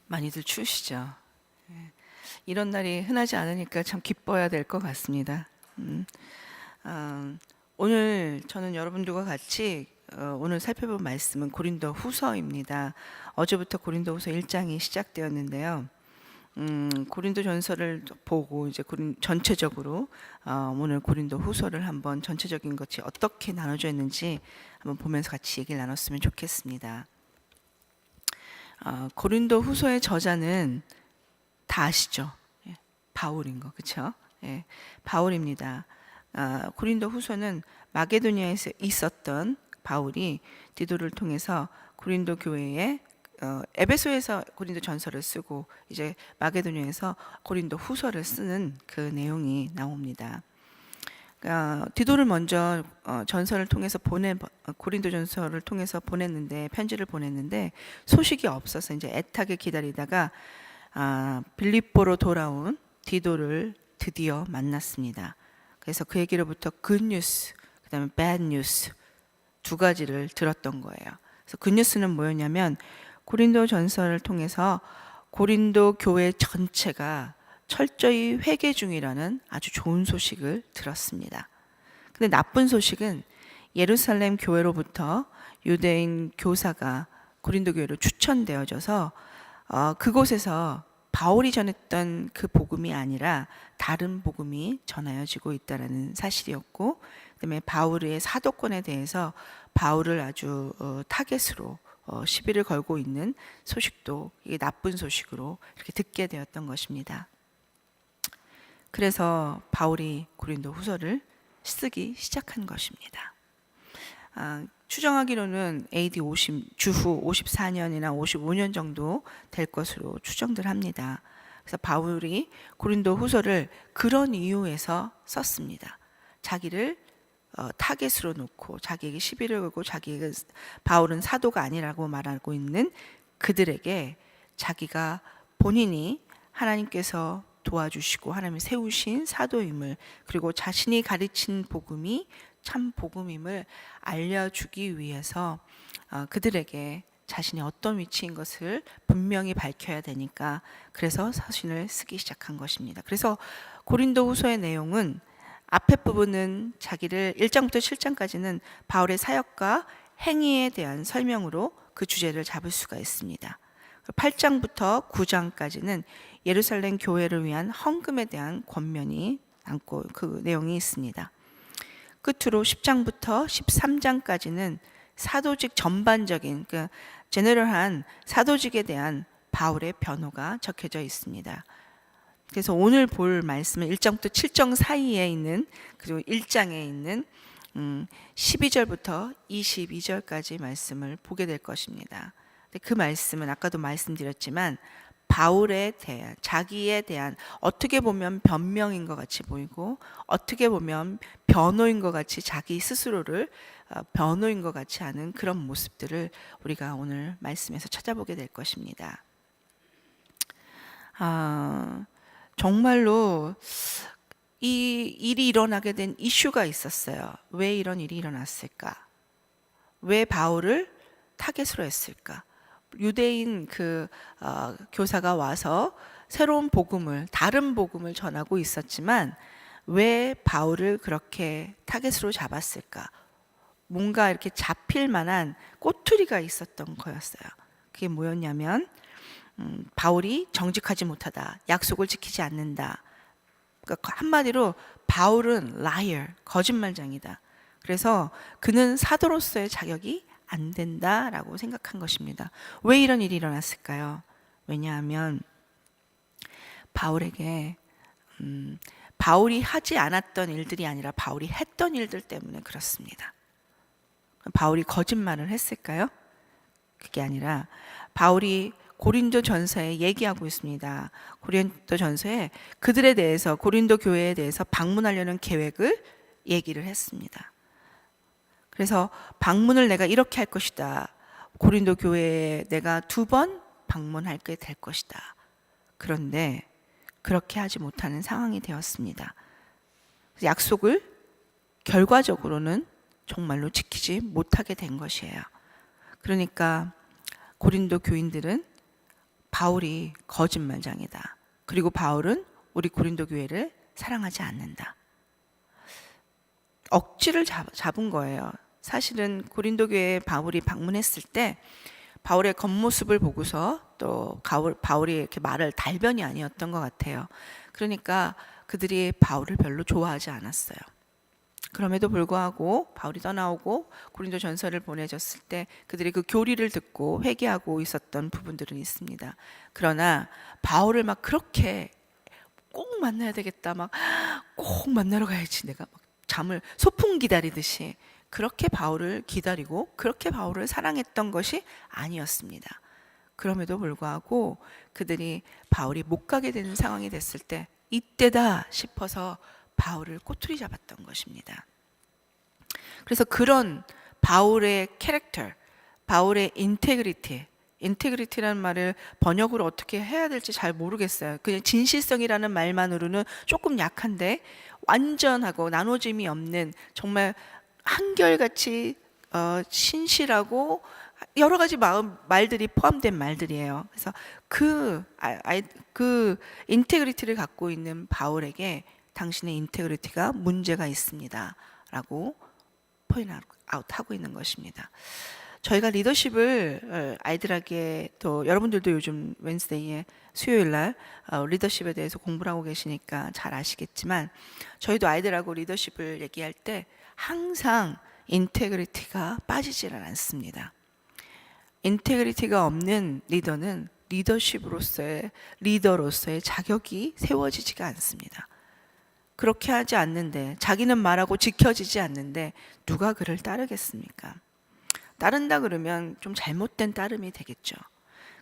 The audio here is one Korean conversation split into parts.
많이들 추우시죠? 예. 이런 날이 흔하지 않으니까 참 기뻐야 될 것 같습니다. 오늘 저는 여러분들과 같이 오늘 살펴볼 말씀은 고린도 후서입니다. 어제부터 고린도 후서 1장이 시작되었는데요. 고린도 전서를 보고 이제 전체적으로 오늘 고린도 후서를 한번 전체적인 것이 어떻게 나눠져 있는지 한번 보면서 같이 얘기를 나눴으면 좋겠습니다. 고린도 후서의 저자는 다 아시죠? 예, 바울인 거, 그렇죠? 예, 바울입니다. 고린도 후서는 마게도니아에서 있었던 바울이 디도를 통해서 고린도 교회에 에베소에서 고린도 전서를 쓰고 이제 마게도니아에서 고린도 후서를 쓰는 그 내용이 나옵니다. 디도를 먼저 전서를 통해서 고린도 전서를 통해서 보냈는데, 편지를 보냈는데 소식이 없어서 이제 애타게 기다리다가 빌립보로 돌아온 디도를 드디어 만났습니다. 그래서 그에게로부터 굿뉴스, 그다음에 배드뉴스 두 가지를 들었던 거예요. 그래서 굿뉴스는 뭐였냐면 고린도 전서를 통해서 고린도 교회 전체가 철저히 회개 중이라는 아주 좋은 소식을 들었습니다. 근데 나쁜 소식은 예루살렘 교회로부터 유대인 교사가 고린도 교회로 추천되어져서 그곳에서 바울이 전했던 그 복음이 아니라 다른 복음이 전하여지고 있다는 사실이었고, 그다음에 바울의 사도권에 대해서 바울을 아주 타겟으로 시비를 걸고 있는 소식도 이게 나쁜 소식으로 이렇게 듣게 되었던 것입니다. 그래서 바울이 고린도 후서를 쓰기 시작한 것입니다. 추정하기로는 AD 50 주후 54년이나 55년 정도 될 것으로 추정들 합니다. 그래서 바울이 고린도 후서를 그런 이유에서 썼습니다. 자기를 타겟으로 놓고 자기에게 시비를 걸고 자기가 바울은 사도가 아니라고 말하고 있는 그들에게 자기가 본인이 하나님께서 도와주시고 하나님이 세우신 사도임을, 그리고 자신이 가르친 복음이 참 복음임을 알려주기 위해서 그들에게 자신이 어떤 위치인 것을 분명히 밝혀야 되니까 그래서 서신을 쓰기 시작한 것입니다. 그래서 고린도 후서의 내용은 앞에 부분은 자기를 1장부터 7장까지는 바울의 사역과 행위에 대한 설명으로 그 주제를 잡을 수가 있습니다. 8장부터 9장까지는 예루살렘 교회를 위한 헌금에 대한 권면이 담고 그 내용이 있습니다. 끝으로 10장부터 13장까지는 사도직 전반적인 제너럴한 사도직에 대한 바울의 변호가 적혀져 있습니다. 그래서 오늘 볼 말씀은 1장부터 7장 사이에 있는, 그리고 1장에 있는 12절부터 22절까지 말씀을 보게 될 것입니다. 그 말씀은 아까도 말씀드렸지만 바울에 대한, 자기에 대한 어떻게 보면 변명인 것 같이 보이고 어떻게 보면 변호인 것 같이 자기 스스로를 변호인 것 같이 하는 그런 모습들을 우리가 오늘 말씀에서 찾아보게 될 것입니다. 정말로 이 일이 일어나게 된 이슈가 있었어요. 왜 이런 일이 일어났을까? 왜 바울을 타겟으로 했을까? 유대인 교사가 와서 새로운 복음을, 다른 복음을 전하고 있었지만 왜 바울을 그렇게 타겟으로 잡았을까? 뭔가 이렇게 잡힐 만한 꼬투리가 있었던 거였어요. 그게 뭐였냐면 바울이 정직하지 못하다, 약속을 지키지 않는다. 그러니까 한마디로 바울은 liar, 거짓말장이다. 그래서 그는 사도로서의 자격이 안 된다라고 생각한 것입니다. 왜 이런 일이 일어났을까요? 왜냐하면 바울에게 바울이 하지 않았던 일들이 아니라 바울이 했던 일들 때문에 그렇습니다. 바울이 거짓말을 했을까요? 그게 아니라 바울이 고린도 전서에 얘기하고 있습니다. 고린도 전서에 그들에 대해서, 고린도 교회에 대해서 방문하려는 계획을 얘기를 했습니다. 그래서 방문을 내가 이렇게 할 것이다. 고린도 교회에 내가 2번 방문하게 될 것이다. 그런데 그렇게 하지 못하는 상황이 되었습니다. 약속을 결과적으로는 정말로 지키지 못하게 된 것이에요. 그러니까 고린도 교인들은 바울이 거짓말장이다. 그리고 바울은 우리 고린도 교회를 사랑하지 않는다. 억지를 잡은 거예요. 사실은 고린도 교회에 바울이 방문했을 때 바울의 겉모습을 보고서 또 바울이 이렇게 말을 달변이 아니었던 것 같아요. 그러니까 그들이 바울을 별로 좋아하지 않았어요. 그럼에도 불구하고 바울이 떠나오고 고린도 전서를 보내줬을 때 그들이 그 교리를 듣고 회개하고 있었던 부분들은 있습니다. 그러나 바울을 막 그렇게 꼭 만나야 되겠다, 막 꼭 만나러 가야지, 내가 막 잠을 소풍 기다리듯이 그렇게 바울을 기다리고 그렇게 바울을 사랑했던 것이 아니었습니다. 그럼에도 불구하고 그들이 바울이 못 가게 되는 상황이 됐을 때 이때다 싶어서 바울을 꼬투리 잡았던 것입니다. 그래서 그런 바울의 캐릭터, 바울의 인테그리티라는 말을 번역으로 어떻게 해야 될지 잘 모르겠어요. 그냥 진실성이라는 말만으로는 조금 약한데 완전하고 나눠짐이 없는 정말 한결같이 신실하고 여러 가지 말들이 포함된 말들이에요. 그래서 그 인테그리티를 갖고 있는 바울에게 당신의 인테그리티가 문제가 있습니다 라고 포인트 아웃 하고 있는 것입니다. 저희가 리더십을 아이들에게, 또 여러분들도 요즘 웬스데이에 수요일날 리더십에 대해서 공부를 하고 계시니까 잘 아시겠지만, 저희도 아이들하고 리더십을 얘기할 때 항상 인테그리티가 빠지지는 않습니다. 인테그리티가 없는 리더는 리더로서의 자격이 세워지지가 않습니다. 그렇게 하지 않는데, 자기는 말하고 지켜지지 않는데 누가 그를 따르겠습니까? 따른다 그러면 좀 잘못된 따름이 되겠죠.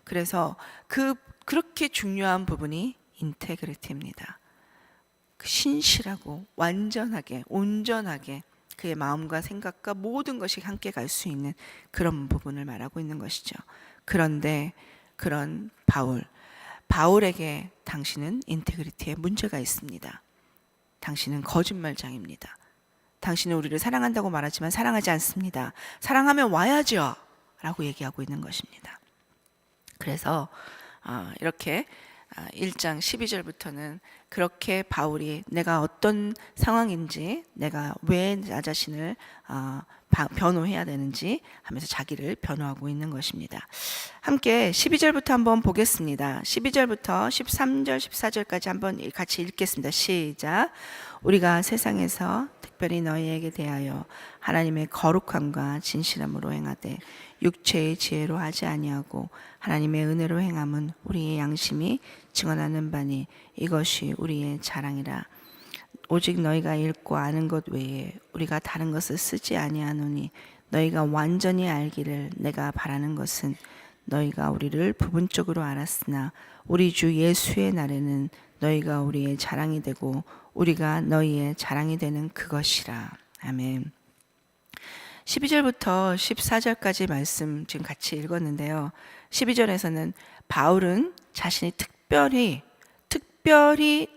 그래서 그렇게 중요한 부분이 인테그리티입니다. 신실하고 완전하게, 온전하게 그의 마음과 생각과 모든 것이 함께 갈 수 있는 그런 부분을 말하고 있는 것이죠. 그런데 그런 바울에게 당신은 인테그리티에 문제가 있습니다. 당신은 거짓말장입니다. 당신은 우리를 사랑한다고 말하지만 사랑하지 않습니다. 사랑하면 와야죠 라고 얘기하고 있는 것입니다. 그래서 이렇게 1장 12절부터는 그렇게 바울이 내가 어떤 상황인지, 내가 왜 나 자신을 변호해야 되는지 하면서 자기를 변호하고 있는 것입니다. 함께 12절부터 한번 보겠습니다. 12절부터 13절, 14절까지 한번 같이 읽겠습니다. 시작. 우리가 세상에서 특별히 너희에게 대하여 하나님의 거룩함과 진실함으로 행하되 육체의 지혜로 하지 아니하고 하나님의 은혜로 행함은 우리의 양심이 증언하는 바니 이것이 우리의 자랑이라. 오직 너희가 읽고 아는 것 외에 우리가 다른 것을 쓰지 아니하노니 너희가 완전히 알기를 내가 바라는 것은 너희가 우리를 부분적으로 알았으나 우리 주 예수의 날에는 너희가 우리의 자랑이 되고 우리가 너희의 자랑이 되는 그것이라. 아멘. 12절부터 14절까지 말씀 지금 같이 읽었는데요. 12절에서는 바울은 자신이 특별히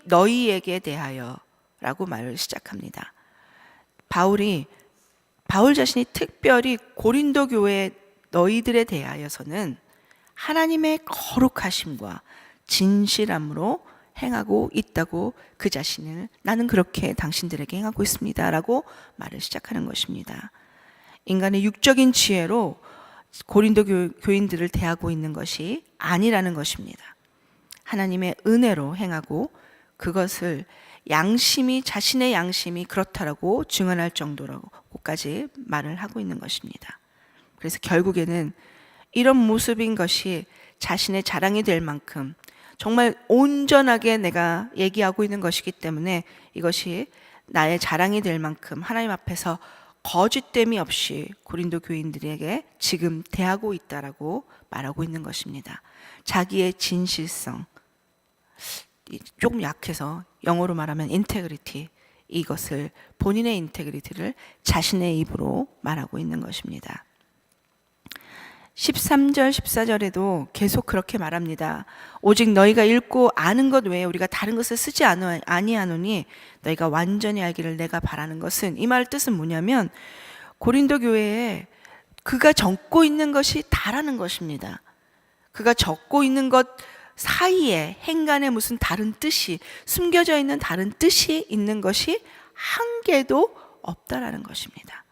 너희에게 대하여 라고 말을 시작합니다. 바울 자신이 특별히 고린도 교회 너희들에 대하여서는 하나님의 거룩하심과 진실함으로 행하고 있다고 그 자신을, 나는 그렇게 당신들에게 행하고 있습니다 라고 말을 시작하는 것입니다. 인간의 육적인 지혜로 고린도 교인들을 대하고 있는 것이 아니라는 것입니다. 하나님의 은혜로 행하고 그것을 자신의 양심이 그렇다라고 증언할 정도라고까지 말을 하고 있는 것입니다. 그래서 결국에는 이런 모습인 것이 자신의 자랑이 될 만큼 정말 온전하게 내가 얘기하고 있는 것이기 때문에 이것이 나의 자랑이 될 만큼 하나님 앞에서 거짓됨이 없이 고린도 교인들에게 지금 대하고 있다라고 말하고 있는 것입니다. 자기의 진실성, 조금 약해서 영어로 말하면 인테그리티, 이것을, 본인의 인테그리티를 자신의 입으로 말하고 있는 것입니다. 13절 14절에도 계속 그렇게 말합니다. 오직 너희가 읽고 아는 것 외에 우리가 다른 것을 쓰지 아니하노니 너희가 완전히 알기를 내가 바라는 것은, 이 말 뜻은 뭐냐면 고린도 교회에 그가 적고 있는 것이 다라는 것입니다. 그가 적고 있는 것 사이에 행간에 무슨 다른 뜻이, 숨겨져 있는 다른 뜻이 있는 것이 한 개도 없다라는 것입니다.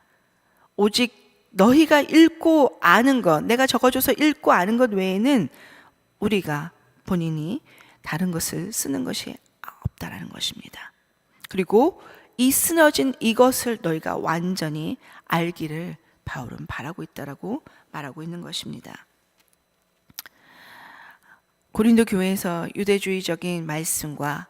오직 너희가 읽고 아는 것, 내가 적어줘서 읽고 아는 것 외에는 우리가 본인이 다른 것을 쓰는 것이 없다라는 것입니다. 그리고 이 쓰러진 이것을 너희가 완전히 알기를 바울은 바라고 있다라고 말하고 있는 것입니다. 고린도 교회에서 유대주의적인 말씀과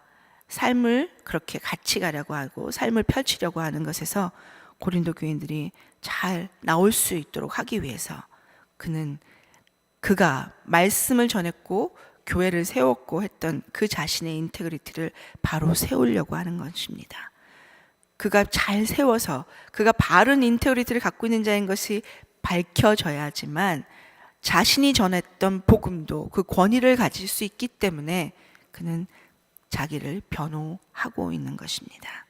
삶을 그렇게 같이 가려고 하고 삶을 펼치려고 하는 것에서 고린도 교인들이 잘 나올 수 있도록 하기 위해서 그가 말씀을 전했고 교회를 세웠고 했던 그 자신의 인테그리티를 바로 세우려고 하는 것입니다. 그가 잘 세워서 그가 바른 인테그리티를 갖고 있는 자인 것이 밝혀져야지만 자신이 전했던 복음도 그 권위를 가질 수 있기 때문에 그는 자기를 변호하고 있는 것입니다.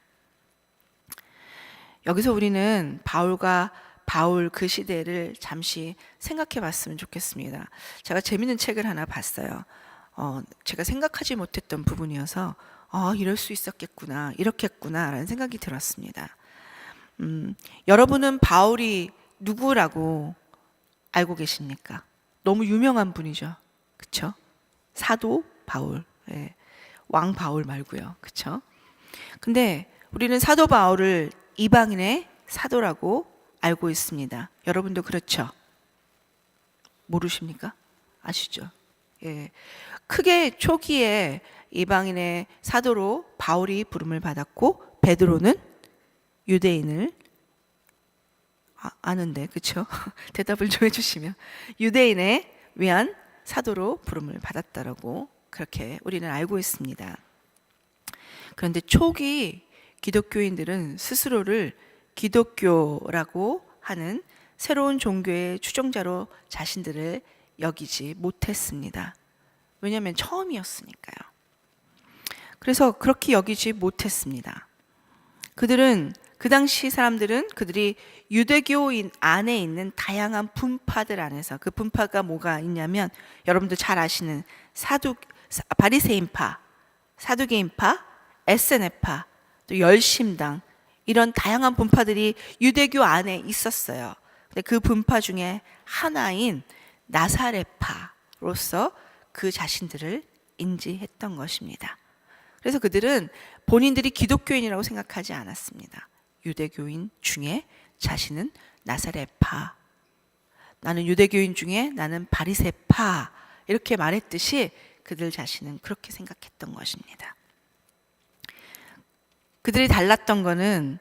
여기서 우리는 바울 그 시대를 잠시 생각해 봤으면 좋겠습니다. 제가 재밌는 책을 하나 봤어요. 제가 생각하지 못했던 부분이어서 이럴 수 있었겠구나, 이렇겠구나 라는 생각이 들었습니다. 여러분은 바울이 누구라고 알고 계십니까? 너무 유명한 분이죠. 그쵸? 사도 바울. 예. 왕 바울 말고요. 그쵸? 근데 우리는 사도 바울을 이방인의 사도라고 알고 있습니다. 여러분도 그렇죠? 모르십니까? 아시죠? 예. 크게 초기에 이방인의 사도로 바울이 부름을 받았고 베드로는 유대인을 아는데 그렇죠? 대답을 좀 해주시면 유대인에 위한 사도로 부름을 받았다라고 그렇게 우리는 알고 있습니다. 그런데 초기 기독교인들은 스스로를 기독교라고 하는 새로운 종교의 추종자로 자신들을 여기지 못했습니다. 왜냐하면 처음이었으니까요. 그래서 그렇게 여기지 못했습니다. 그 당시 사람들은 그들이 유대교인 안에 있는 다양한 분파들 안에서 그 분파가 뭐가 있냐면 여러분들 잘 아시는 바리새인파, 사두개인파, 에세네파, 또 열심당 이런 다양한 분파들이 유대교 안에 있었어요. 근데 그 분파 중에 하나인 나사렛파로서 그 자신들을 인지했던 것입니다. 그래서 그들은 본인들이 기독교인이라고 생각하지 않았습니다. 유대교인 중에 자신은 나사렛파, 나는 유대교인 중에 나는 바리새파 이렇게 말했듯이 그들 자신은 그렇게 생각했던 것입니다. 그들이 달랐던 것은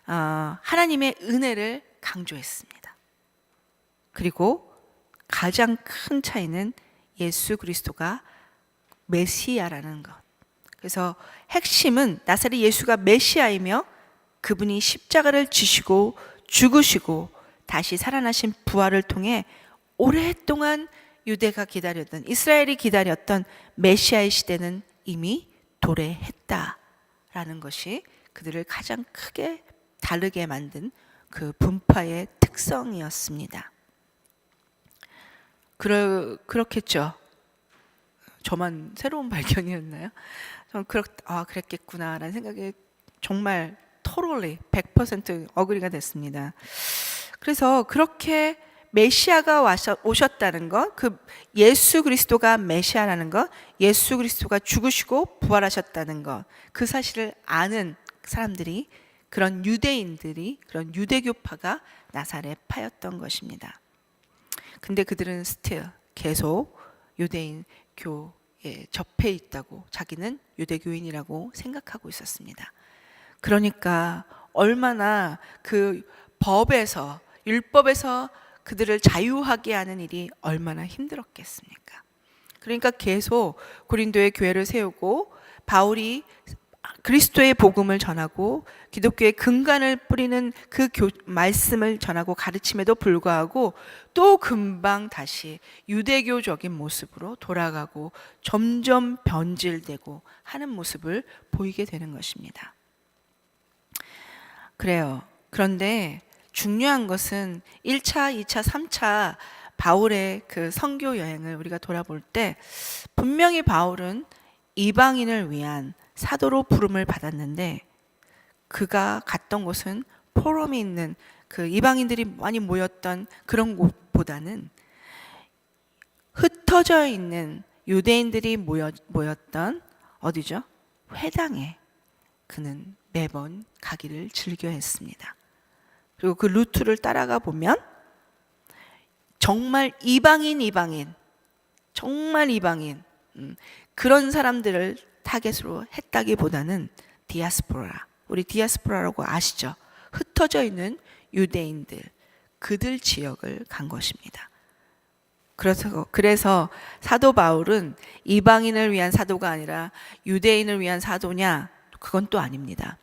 하나님의 은혜를 강조했습니다. 그리고 가장 큰 차이는 예수 그리스도가 메시아라는 것. 그래서 핵심은 나사렛 예수가 메시아이며 그분이 십자가를 지시고 죽으시고 다시 살아나신 부활을 통해 오랫동안 유대가 기다렸던, 이스라엘이 기다렸던 메시아의 시대는 이미 도래했다라는 것이 그들을 가장 크게 다르게 만든 그 분파의 특성이었습니다. 그렇겠죠. 저만 새로운 발견이었나요? 저는 그랬겠구나라는 생각이 정말 totally 100% 어그리가 됐습니다. 그래서 그렇게 메시아가 오셨다는 것, 그 예수 그리스도가 메시아라는 것, 예수 그리스도가 죽으시고 부활하셨다는 것, 그 사실을 아는 사람들이, 그런 유대인들이, 그런 유대교파가 나사렛파였던 것입니다. 근데 그들은 계속 유대인 교에 접해 있다고, 자기는 유대교인이라고 생각하고 있었습니다. 그러니까 얼마나 그 율법에서 그들을 자유하게 하는 일이 얼마나 힘들었겠습니까? 그러니까 계속 고린도의 교회를 세우고 바울이 그리스도의 복음을 전하고 기독교의 근간을 뿌리는 그 말씀을 전하고 가르침에도 불구하고 또 금방 다시 유대교적인 모습으로 돌아가고 점점 변질되고 하는 모습을 보이게 되는 것입니다. 그래요. 그런데 중요한 것은 1차, 2차, 3차 바울의 그 선교 여행을 우리가 돌아볼 때 분명히 바울은 이방인을 위한 사도로 부름을 받았는데 그가 갔던 곳은 포럼이 있는 그 이방인들이 많이 모였던 그런 곳보다는 흩어져 있는 유대인들이 모였던 어디죠? 회당에 그는 매번 가기를 즐겨했습니다. 그리고 그 루트를 따라가 보면 정말 정말 이방인 그런 사람들을 타겟으로 했다기보다는 디아스포라, 우리 디아스포라라고 아시죠? 흩어져 있는 유대인들, 그들 지역을 간 것입니다. 그래서 사도 바울은 이방인을 위한 사도가 아니라 유대인을 위한 사도냐? 그건 또 아닙니다.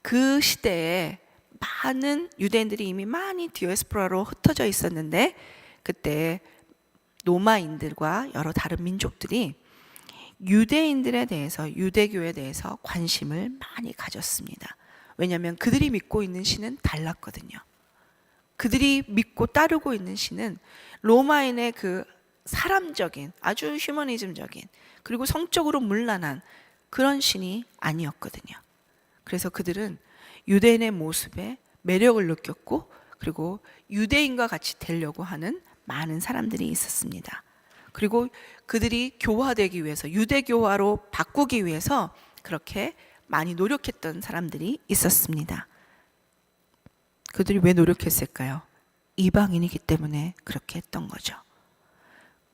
그 시대에 많은 유대인들이 이미 많이 디아스포라로 흩어져 있었는데 그때 로마인들과 여러 다른 민족들이 유대인들에 대해서, 유대교에 대해서 관심을 많이 가졌습니다. 왜냐하면 그들이 믿고 있는 신은 달랐거든요. 그들이 믿고 따르고 있는 신은 로마인의 그 사람적인, 아주 휴머니즘적인, 그리고 성적으로 문란한 그런 신이 아니었거든요. 그래서 그들은 유대인의 모습에 매력을 느꼈고, 그리고 유대인과 같이 되려고 하는 많은 사람들이 있었습니다. 그리고 그들이 교화되기 위해서, 유대교화로 바꾸기 위해서 그렇게 많이 노력했던 사람들이 있었습니다. 그들이 왜 노력했을까요? 이방인이기 때문에 그렇게 했던 거죠.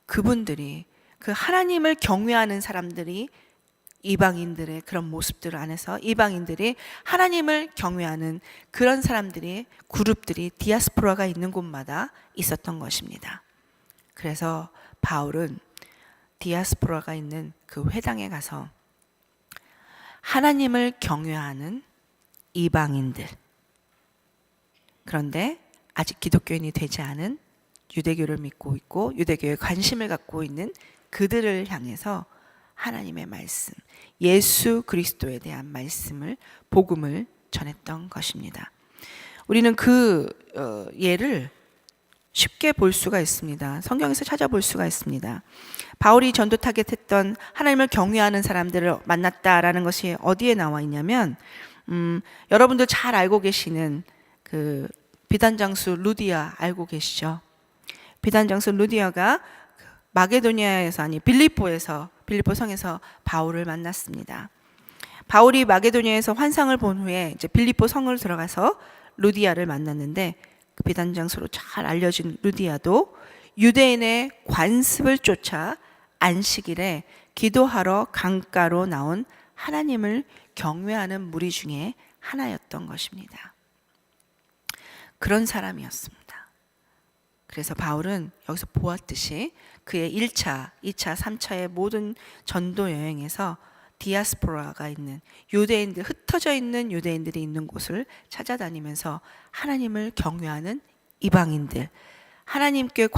그분들이, 그 하나님을 경외하는 사람들이 이방인들의 그런 모습들 안에서 이방인들이 하나님을 경외하는 그런 사람들이, 그룹들이 디아스포라가 있는 곳마다 있었던 것입니다. 그래서 바울은 디아스포라가 있는 그 회당에 가서 하나님을 경외하는 이방인들, 그런데 아직 기독교인이 되지 않은, 유대교를 믿고 있고 유대교에 관심을 갖고 있는 그들을 향해서 하나님의 말씀, 예수 그리스도에 대한 말씀을, 복음을 전했던 것입니다. 우리는 그 예를 쉽게 볼 수가 있습니다. 성경에서 찾아볼 수가 있습니다. 바울이 전도 타겟했던 하나님을 경외하는 사람들을 만났다라는 것이 어디에 나와 있냐면 여러분들 잘 알고 계시는 그 비단장수 루디아 알고 계시죠? 비단장수 루디아가 마게도니아에서, 아니 빌립보 성에서 바울을 만났습니다. 바울이 마게도니아에서 환상을 본 후에 이제 빌립보 성을 들어가서 루디아를 만났는데, 그 비단장수로 잘 알려진 루디아도 유대인의 관습을 쫓아 안식일에 기도하러 강가로 나온 하나님을 경외하는 무리 중에 하나였던 것입니다. 그런 사람이었습니다. 그래서 바울은 여기서 보았듯이 그의 1차, 2차, 3차의 모든 전도 여행에서 디아스포라가 있는 유대인들, 흩어져 있는 유대인들이 있는 곳을 찾아다니면서 하나님을 경외하는 이방인들, 하나님께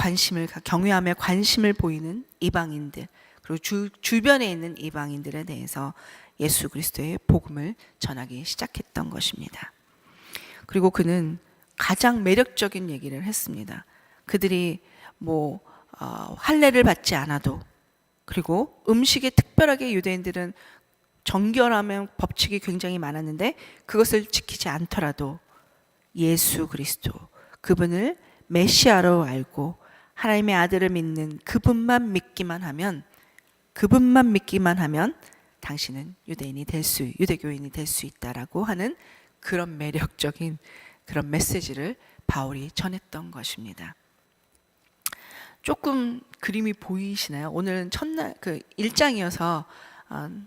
경외함에 관심을 보이는 이방인들, 그리고 주변에 있는 이방인들에 대해서 예수 그리스도의 복음을 전하기 시작했던 것입니다. 그리고 그는 가장 매력적인 얘기를 했습니다. 그들이 할례를 받지 않아도, 그리고 음식에 특별하게 유대인들은 정결하면 법칙이 굉장히 많았는데 그것을 지키지 않더라도 예수 그리스도, 그분을 메시아로 알고 하나님의 아들을 믿는 그분만 믿기만 하면 당신은 유대교인이 될 수 있다라고 하는 그런 매력적인 그런 메시지를 바울이 전했던 것입니다. 조금 그림이 보이시나요? 오늘은 첫날 그 1장이어서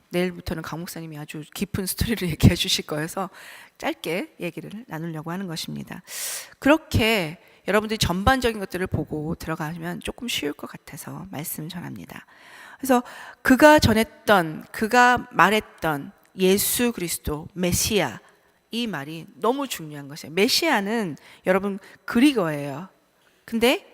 내일부터는 강 목사님이 아주 깊은 스토리를 얘기해 주실 거여서 짧게 얘기를 나누려고 하는 것입니다. 그렇게 여러분들이 전반적인 것들을 보고 들어가면 조금 쉬울 것 같아서 말씀을 전합니다. 그래서 그가 말했던 예수 그리스도, 메시아, 이 말이 너무 중요한 것이에요. 메시아는 여러분 그리거예요. 근데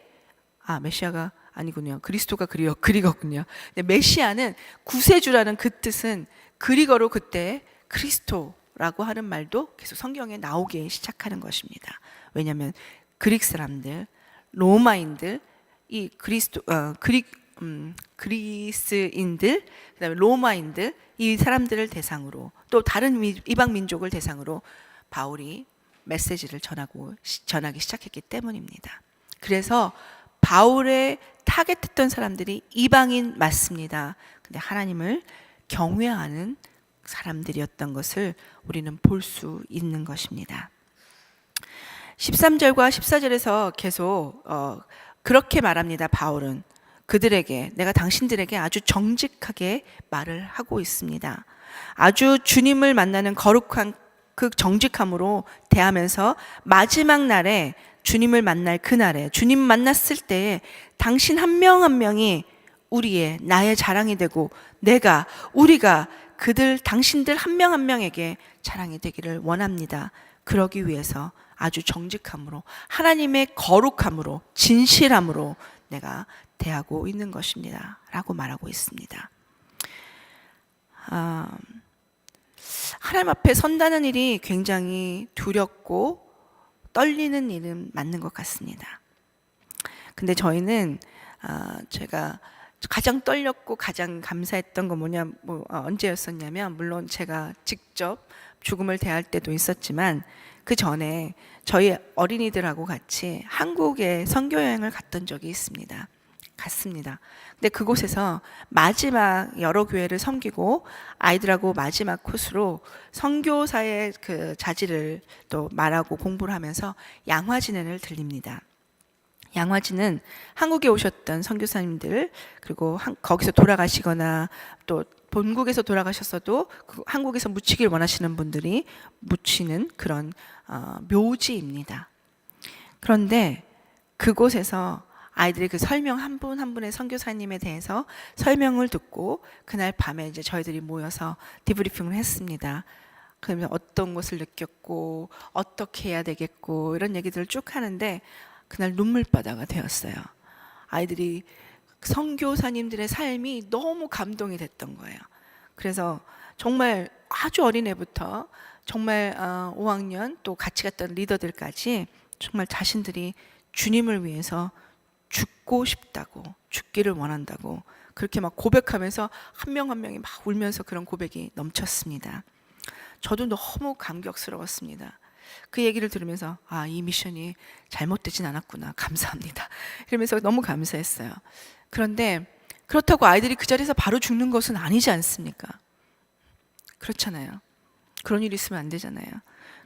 메시아가 아니군요. 그리스도가 그리거군요. 근데 메시아는 구세주라는 그 뜻은 그리거로 그때 크리스토라고 하는 말도 계속 성경에 나오기 시작하는 것입니다. 왜냐하면 그릭 사람들, 로마인들, 이 그리스인들, 그다음에 로마인들, 이 사람들을 대상으로 또 다른 이방 민족을 대상으로 바울이 메시지를 전하기 시작했기 때문입니다. 그래서 바울의 타겟했던 사람들이 이방인 맞습니다. 근데 하나님을 경외하는 사람들이었던 것을 우리는 볼 수 있는 것입니다. 13절과 14절에서 계속 그렇게 말합니다. 바울은 그들에게, 내가 당신들에게 아주 정직하게 말을 하고 있습니다. 아주 주님을 만나는 거룩한 그 정직함으로 대하면서 마지막 날에, 주님을 만날 그날에, 주님 만났을 때에 당신 한 명 한 명이 나의 자랑이 되고 우리가 당신들 한 명 한 명에게 자랑이 되기를 원합니다. 그러기 위해서 아주 정직함으로, 하나님의 거룩함으로, 진실함으로 내가 대하고 있는 것입니다 라고 말하고 있습니다. 하나님 앞에 선다는 일이 굉장히 두렵고 떨리는 일은 맞는 것 같습니다. 근데 저희는 제가 가장 떨렸고 가장 감사했던 건 언제였었냐면, 물론 제가 직접 죽음을 대할 때도 있었지만 그 전에 저희 어린이들하고 같이 한국에 선교 여행을 갔던 적이 있습니다. 갔습니다. 근데 그곳에서 마지막 여러 교회를 섬기고 아이들하고 마지막 코스로 선교사의 그 자질을 또 말하고 공부를 하면서 양화진행을 들립니다. 양화진은 한국에 오셨던 선교사님들, 그리고 거기서 돌아가시거나 또 본국에서 돌아가셨어도 한국에서 묻히길 원하시는 분들이 묻히는 그런 묘지입니다. 그런데 그곳에서 아이들이 그 설명 한 분 한 분의 선교사님에 대해서 설명을 듣고 그날 밤에 이제 저희들이 모여서 디브리핑을 했습니다. 그러면 어떤 것을 느꼈고 어떻게 해야 되겠고 이런 얘기들을 쭉 하는데 그날 눈물바다가 되었어요. 아이들이 선교사님들의 삶이 너무 감동이 됐던 거예요. 그래서 정말 아주 어린애부터 정말 5학년 또 같이 갔던 리더들까지 정말 자신들이 주님을 위해서 죽고 싶다고, 죽기를 원한다고 그렇게 막 고백하면서 한 명 한 명이 막 울면서 그런 고백이 넘쳤습니다. 저도 너무 감격스러웠습니다. 그 얘기를 들으면서 이 미션이 잘못되진 않았구나, 감사합니다 이러면서 너무 감사했어요. 그런데 그렇다고 아이들이 그 자리에서 바로 죽는 것은 아니지 않습니까? 그렇잖아요. 그런 일이 있으면 안 되잖아요.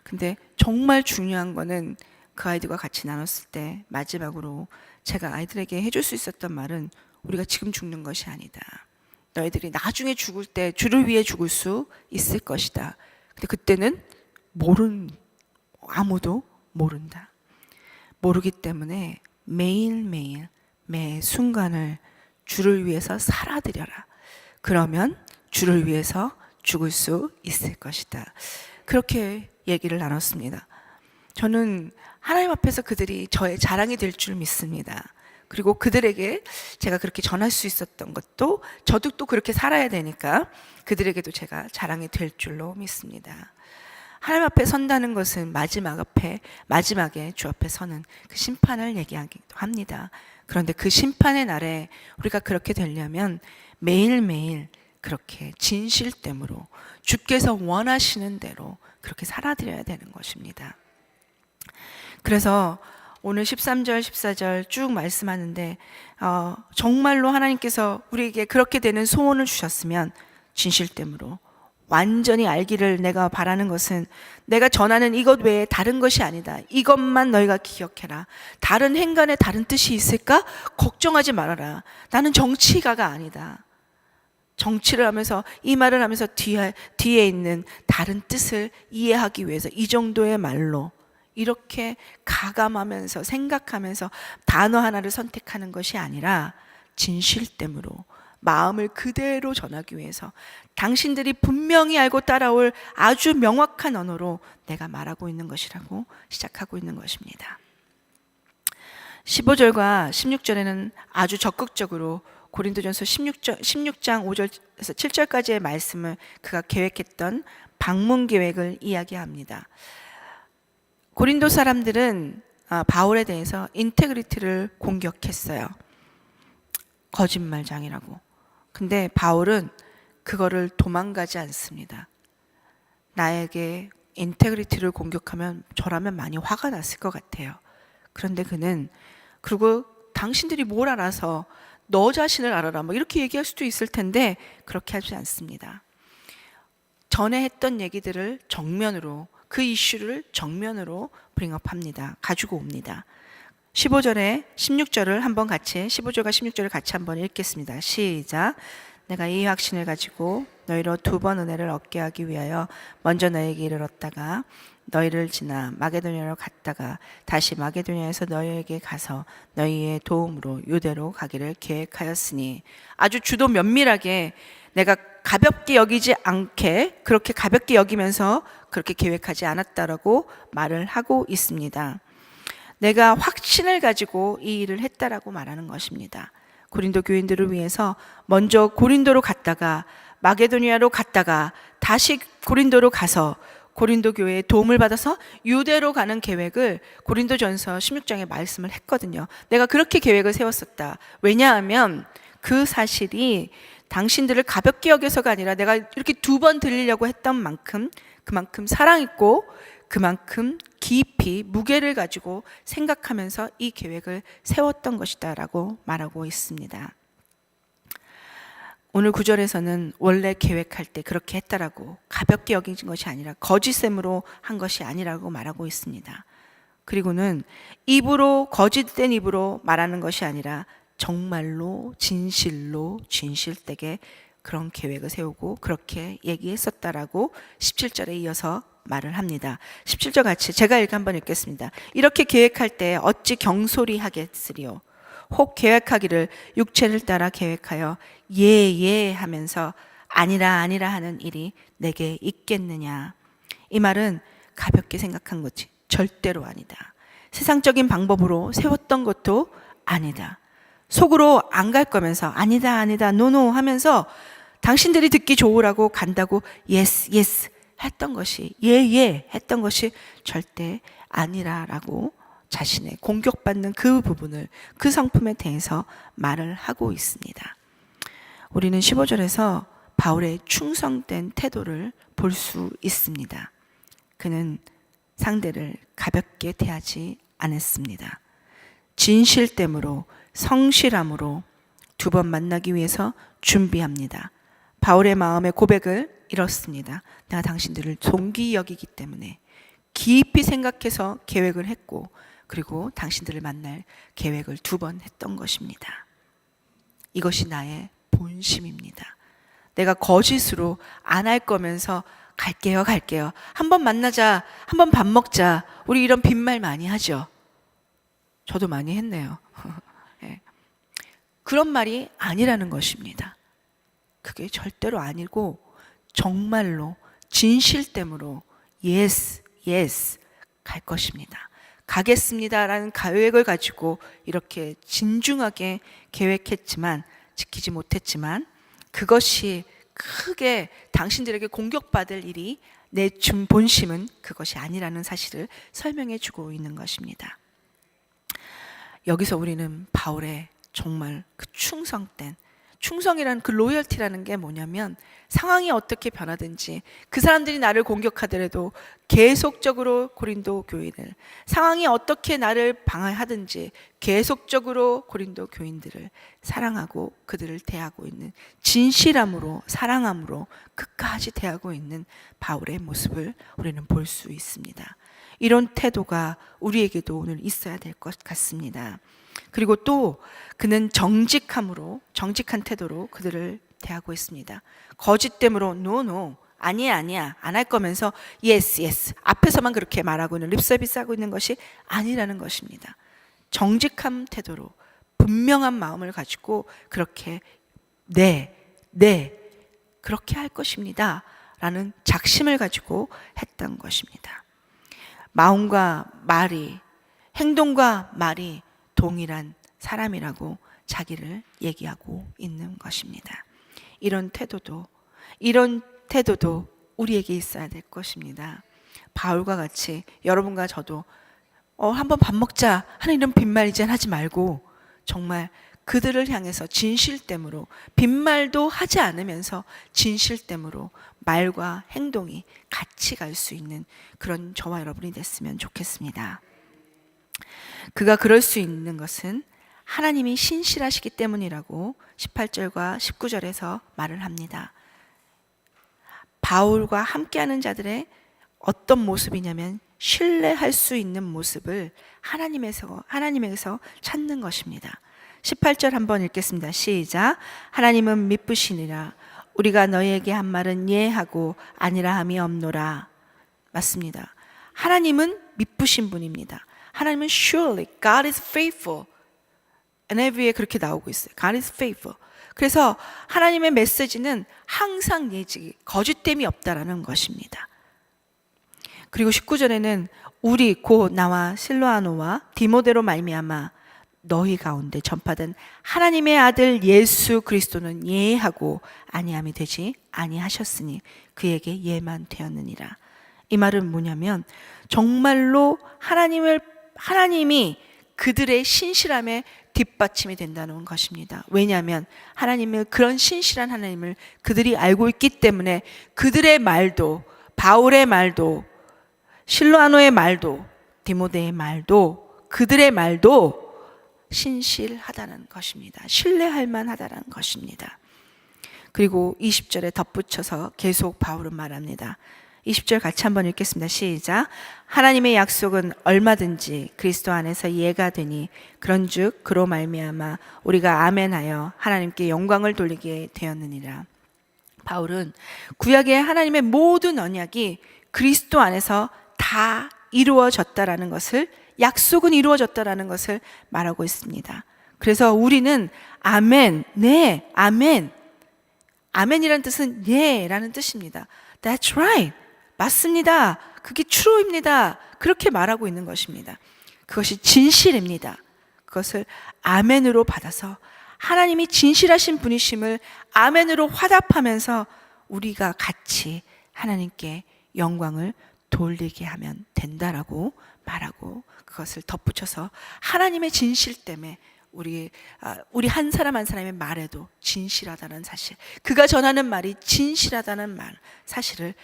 근데 정말 중요한 거는 그 아이들과 같이 나눴을 때 마지막으로 제가 아이들에게 해줄 수 있었던 말은, 우리가 지금 죽는 것이 아니다. 너희들이 나중에 죽을 때 주를 위해 죽을 수 있을 것이다. 근데 그때는 아무도 모른다. 모르기 때문에 매일매일 매 순간을 주를 위해서 살아드려라. 그러면 주를 위해서 죽을 수 있을 것이다. 그렇게 얘기를 나눴습니다. 저는 하나님 앞에서 그들이 저의 자랑이 될 줄 믿습니다. 그리고 그들에게 제가 그렇게 전할 수 있었던 것도 저도 또 그렇게 살아야 되니까 그들에게도 제가 자랑이 될 줄로 믿습니다. 하나님 앞에 선다는 것은 마지막에 주 앞에 서는 그 심판을 얘기하기도 합니다. 그런데 그 심판의 날에 우리가 그렇게 되려면 매일매일 그렇게 진실됨으로 주께서 원하시는 대로 그렇게 살아드려야 되는 것입니다. 그래서 오늘 13절, 14절 쭉 말씀하는데 정말로 하나님께서 우리에게 그렇게 되는 소원을 주셨으면 진실됨으로 완전히 알기를 내가 바라는 것은, 내가 전하는 이것 외에 다른 것이 아니다. 이것만 너희가 기억해라. 다른 행간에 다른 뜻이 있을까? 걱정하지 말아라. 나는 정치가가 아니다. 정치를 하면서 이 말을 하면서 뒤에 있는 다른 뜻을 이해하기 위해서 이 정도의 말로 이렇게 가감하면서 생각하면서 단어 하나를 선택하는 것이 아니라 진실됨으로 마음을 그대로 전하기 위해서 당신들이 분명히 알고 따라올 아주 명확한 언어로 내가 말하고 있는 것이라고 시작하고 있는 것입니다. 15절과 16절에는 아주 적극적으로 고린도전서 16장 5절에서 7절까지의 말씀을 그가 계획했던 방문 계획을 이야기합니다. 고린도 사람들은 바울에 대해서 인테그리티를 공격했어요. 거짓말장이라고. 근데 바울은 그거를 도망가지 않습니다. 나에게 인테그리티를 공격하면 저라면 많이 화가 났을 것 같아요. 그런데 그는 그리고 당신들이 뭘 알아서 너 자신을 알아라 뭐 이렇게 얘기할 수도 있을 텐데 그렇게 하지 않습니다. 전에 했던 얘기들을 정면으로, 그 이슈를 정면으로 브링업합니다. 가지고 옵니다. 15절에 16절을 한번 같이 15절과 16절을 같이 한번 읽겠습니다. 시작. 내가 이 확신을 가지고 너희로 2번 은혜를 얻게 하기 위하여 먼저 너에게 이르렀다가 너희를 지나 마게도냐로 갔다가 다시 마게도냐에서 너희에게 가서 너희의 도움으로 유대로 가기를 계획하였으니, 아주 주도 면밀하게 내가 가볍게 여기지 않게 그렇게 가볍게 여기면서 그렇게 계획하지 않았다라고 말을 하고 있습니다. 내가 확신을 가지고 이 일을 했다라고 말하는 것입니다. 고린도 교인들을 위해서 먼저 고린도로 갔다가 마게도니아로 갔다가 다시 고린도로 가서 고린도 교회의 도움을 받아서 유대로 가는 계획을 고린도전서 16장에 말씀을 했거든요. 내가 그렇게 계획을 세웠었다. 왜냐하면 그 사실이 당신들을 가볍게 여겨서가 아니라 내가 이렇게 2번 들리려고 했던 만큼 그만큼 사랑있고 그만큼 깊이 무게를 가지고 생각하면서 이 계획을 세웠던 것이다 라고 말하고 있습니다. 오늘 9절에서는 원래 계획할 때 그렇게 했다라고, 가볍게 여긴 것이 아니라 거짓셈으로 한 것이 아니라고 말하고 있습니다. 그리고는 입으로, 거짓된 입으로 말하는 것이 아니라 정말로 진실로 진실되게 그런 계획을 세우고 그렇게 얘기했었다라고 17절에 이어서 말을 합니다. 17절 같이 제가 한번 읽겠습니다. 이렇게 계획할 때 어찌 경솔히 하겠으리요. 혹 계획하기를 육체를 따라 계획하여 예 하면서 아니라 하는 일이 내게 있겠느냐. 이 말은 가볍게 생각한 거지 절대로 아니다. 세상적인 방법으로 세웠던 것도 아니다. 속으로 안 갈 거면서 아니다 노 하면서 당신들이 듣기 좋으라고 간다고 yes 했던 것이, 예 했던 것이 절대 아니라라고 자신의 공격받는 그 부분을, 그 성품에 대해서 말을 하고 있습니다. 우리는 15절에서 바울의 충성된 태도를 볼 수 있습니다. 그는 상대를 가볍게 대하지 않았습니다. 진실됨으로, 성실함으로 2번 만나기 위해서 준비합니다. 바울의 마음의 고백을 이렇습니다. 내가 당신들을 존귀 여기기 때문에 깊이 생각해서 계획을 했고, 그리고 당신들을 만날 계획을 2번 했던 것입니다. 이것이 나의 본심입니다. 내가 거짓으로 안 할 거면서 갈게요. 한번 만나자, 한번 밥 먹자. 우리 이런 빈말 많이 하죠. 저도 많이 했네요. 네. 그런 말이 아니라는 것입니다. 그게 절대로 아니고 정말로 진실됨으로 yes 갈 것입니다. 가겠습니다라는 계획을 가지고 이렇게 진중하게 계획했지만 지키지 못했지만 그것이 크게 당신들에게 공격받을 일이 내 본심은 그것이 아니라는 사실을 설명해 주고 있는 것입니다. 여기서 우리는 바울의 정말 그 충성이라는 그 로열티라는 게 뭐냐면, 상황이 어떻게 변하든지 그 사람들이 나를 공격하더라도 계속적으로 고린도 교인을, 상황이 어떻게 나를 방해하든지 계속적으로 고린도 교인들을 사랑하고 그들을 대하고 있는, 진실함으로 사랑함으로 끝까지 대하고 있는 바울의 모습을 우리는 볼 수 있습니다. 이런 태도가 우리에게도 오늘 있어야 될 것 같습니다. 그리고 또 그는 정직한 태도로 그들을 대하고 있습니다. 거짓됨으로 no 아니야 안 할 거면서 yes 앞에서만 그렇게 말하고 있는, 립서비스 하고 있는 것이 아니라는 것입니다. 정직한 태도로 분명한 마음을 가지고 그렇게 네 그렇게 할 것입니다 라는 작심을 가지고 했던 것입니다. 마음과 말이, 행동과 말이 동일한 사람이라고 자기를 얘기하고 있는 것입니다. 이런 태도도 우리에게 있어야 될 것입니다. 바울과 같이 여러분과 저도 한번 밥 먹자 하는 이런 빈말 이젠 하지 말고 정말 그들을 향해서 진실됨으로, 빈말도 하지 않으면서 진실됨으로 말과 행동이 같이 갈 수 있는 그런 저와 여러분이 됐으면 좋겠습니다. 그가 그럴 수 있는 것은 하나님이 신실하시기 때문이라고 18절과 19절에서 말을 합니다. 바울과 함께하는 자들의 어떤 모습이냐면 신뢰할 수 있는 모습을 하나님에서 찾는 것입니다. 18절 한번 읽겠습니다. 시작. 하나님은 미쁘시니라. 우리가 너희에게 한 말은 예하고 아니라 함이 없노라. 맞습니다. 하나님은 미쁘신 분입니다. 하나님은 surely God is faithful. NIV에 그렇게 나오고 있어요. God is faithful. 그래서 하나님의 메시지는 항상 예지, 거짓됨이 없다라는 것입니다. 그리고 19절에는 우리 곧 나와 실로아노와 디모데로 말미암아 너희 가운데 전파된 하나님의 아들 예수 그리스도는 예하고 아니함이 되지 아니하셨으니 그에게 예만 되었느니라. 이 말은 뭐냐면 정말로 하나님이 그들의 신실함에 뒷받침이 된다는 것입니다. 왜냐하면 하나님은 그런 신실한 하나님을 그들이 알고 있기 때문에 그들의 말도, 바울의 말도, 실로아노의 말도, 디모데의 말도, 그들의 말도 신실하다는 것입니다. 신뢰할 만하다는 것입니다. 그리고 20절에 덧붙여서 계속 바울은 말합니다. 20절 같이 한번 읽겠습니다. 시작. 하나님의 약속은 얼마든지 그리스도 안에서 예가 되니 그런즉 그로 말미암아 우리가 아멘하여 하나님께 영광을 돌리게 되었느니라. 바울은 구약의 하나님의 모든 언약이 그리스도 안에서 다 이루어졌다라는 것을, 약속은 이루어졌다라는 것을 말하고 있습니다. 그래서 우리는 아멘, 네, 아멘. 아멘이라는 뜻은 예라는 뜻입니다. That's right. 맞습니다. 그게 true입니다. 그렇게 말하고 있는 것입니다. 그것이 진실입니다. 그것을 아멘으로 받아서 하나님이 진실하신 분이심을 아멘으로 화답하면서 우리가 같이 하나님께 영광을 돌리게 하면 된다라고 말하고 그것을 덧붙여서 하나님의 진실 때문에 우리 한 사람 한 사람의 말에도 진실하다는 사실, 그가 전하는 말이 진실하다는 말 사실을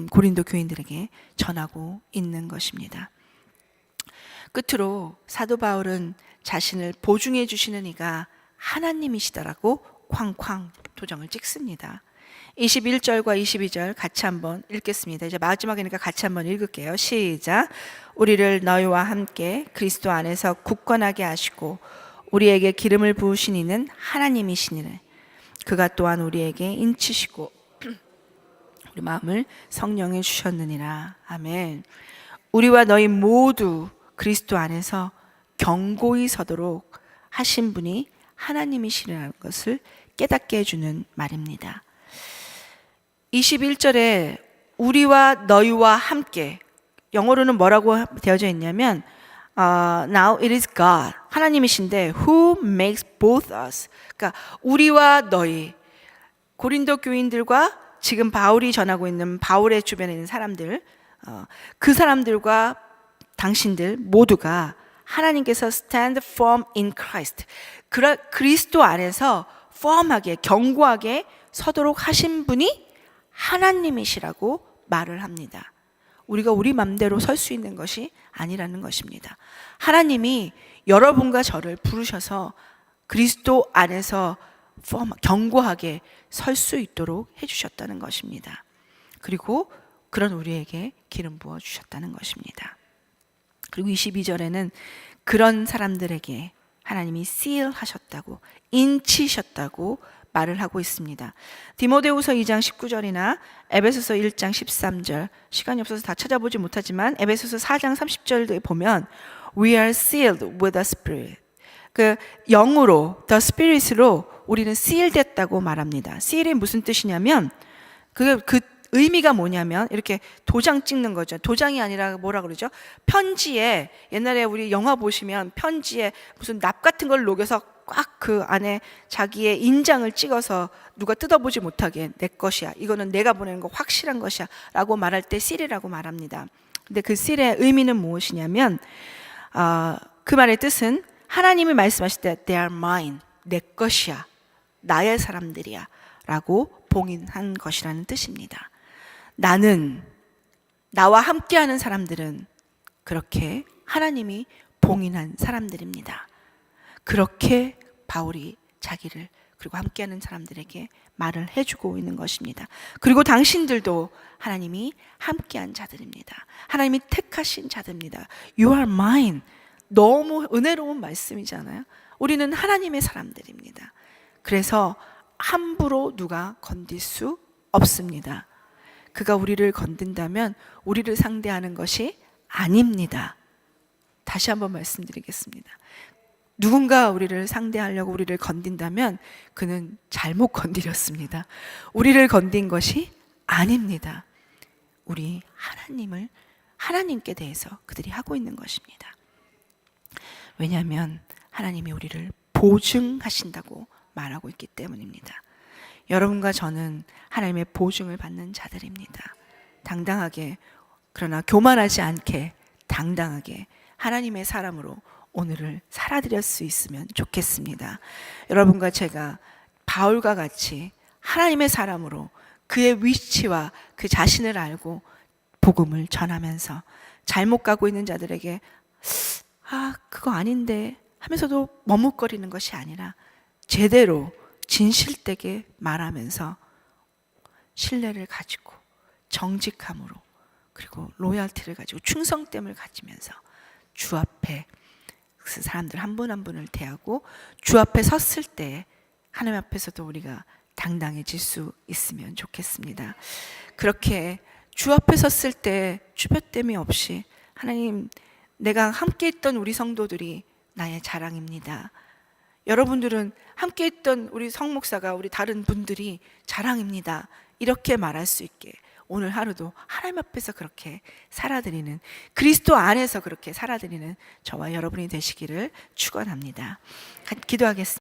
고린도 교인들에게 전하고 있는 것입니다. 끝으로 사도 바울은 자신을 보증해 주시는 이가 하나님이시다라고 쾅쾅 도장을 찍습니다. 21절과 22절 같이 한번 읽겠습니다. 이제 마지막이니까 같이 한번 읽을게요. 시작. 우리를 너희와 함께 그리스도 안에서 굳건하게 하시고 우리에게 기름을 부으신 이는 하나님이시니라. 그가 또한 우리에게 인치시고 우리 마음을 성령에 주셨느니라. 아멘. 우리와 너희 모두 그리스도 안에서 견고히 서도록 하신 분이 하나님이시라는 것을 깨닫게 해주는 말입니다. 21절에 우리와 너희와 함께, 영어로는 뭐라고 되어져 있냐면 Now it is God, 하나님이신데 who makes both us, 그러니까 우리와 너희, 고린도 교인들과 지금 바울이 전하고 있는 바울의 주변에 있는 사람들, 그 사람들과 당신들 모두가 하나님께서 stand firm in Christ, 그리스도 안에서 firm하게, 견고하게 서도록 하신 분이 하나님이시라고 말을 합니다. 우리가 우리 맘대로 설 수 있는 것이 아니라는 것입니다. 하나님이 여러분과 저를 부르셔서 그리스도 안에서 견고하게 설 수 있도록 해주셨다는 것입니다. 그리고 그런 우리에게 기름 부어 주셨다는 것입니다. 그리고 22절에는 그런 사람들에게 하나님이 seal 하셨다고, 인치셨다고 말을 하고 있습니다. 디모데후서 2장 19절이나 에베소서 1장 13절, 시간이 없어서 다 찾아보지 못하지만 에베소서 4장 30절에 보면 We are sealed with the Spirit, 그 영으로, the Spirit으로 우리는 seal 됐다고 말합니다. seal이 무슨 뜻이냐면 그 의미가 뭐냐면 이렇게 도장 찍는 거죠. 도장이 아니라 뭐라 그러죠? 편지에, 옛날에 우리 영화 보시면 편지에 무슨 납 같은 걸 녹여서 꽉 그 안에 자기의 인장을 찍어서 누가 뜯어보지 못하게 내 것이야, 이거는 내가 보내는 거 확실한 것이야 라고 말할 때 seal이라고 말합니다. 근데 그 seal의 의미는 무엇이냐면 그 말의 뜻은 하나님이 말씀하실 때 they are mine, 내 것이야, 나의 사람들이야 라고 봉인한 것이라는 뜻입니다. 나와 함께하는 사람들은 그렇게 하나님이 봉인한 사람들입니다. 그렇게 바울이 자기를 그리고 함께하는 사람들에게 말을 해주고 있는 것입니다. 그리고 당신들도 하나님이 함께한 자들입니다. 하나님이 택하신 자들입니다. You are mine. 너무 은혜로운 말씀이잖아요. 우리는 하나님의 사람들입니다. 그래서 함부로 누가 건들 수 없습니다. 그가 우리를 건든다면 우리를 상대하는 것이 아닙니다. 다시 한번 말씀드리겠습니다. 누군가 우리를 상대하려고 우리를 건든다면 그는 잘못 건드렸습니다. 우리를 건든 것이 아닙니다. 우리 하나님께 대해서 그들이 하고 있는 것입니다. 왜냐하면 하나님이 우리를 보증하신다고 말하고 있기 때문입니다. 여러분과 저는 하나님의 보증을 받는 자들입니다. 당당하게, 그러나 교만하지 않게 당당하게 하나님의 사람으로 오늘을 살아드릴 수 있으면 좋겠습니다. 여러분과 제가 바울과 같이 하나님의 사람으로 그의 위치와 그 자신을 알고 복음을 전하면서 잘못 가고 있는 자들에게 그거 아닌데 하면서도 머뭇거리는 것이 아니라 제대로 진실되게 말하면서 신뢰를 가지고 정직함으로 그리고 로얄티를 가지고 충성됨을 가지면서 주 앞에 그 사람들 한 분 한 분을 대하고 주 앞에 섰을 때 하나님 앞에서도 우리가 당당해질 수 있으면 좋겠습니다. 그렇게 주 앞에 섰을 때 주변됨이 없이 하나님, 내가 함께 있던 우리 성도들이 나의 자랑입니다. 여러분들은 함께 있던 우리 성목사가 우리 다른 분들이 자랑입니다. 이렇게 말할 수 있게 오늘 하루도 하나님 앞에서 그렇게 살아드리는, 그리스도 안에서 그렇게 살아드리는 저와 여러분이 되시기를 축원합니다. 기도하겠습니다.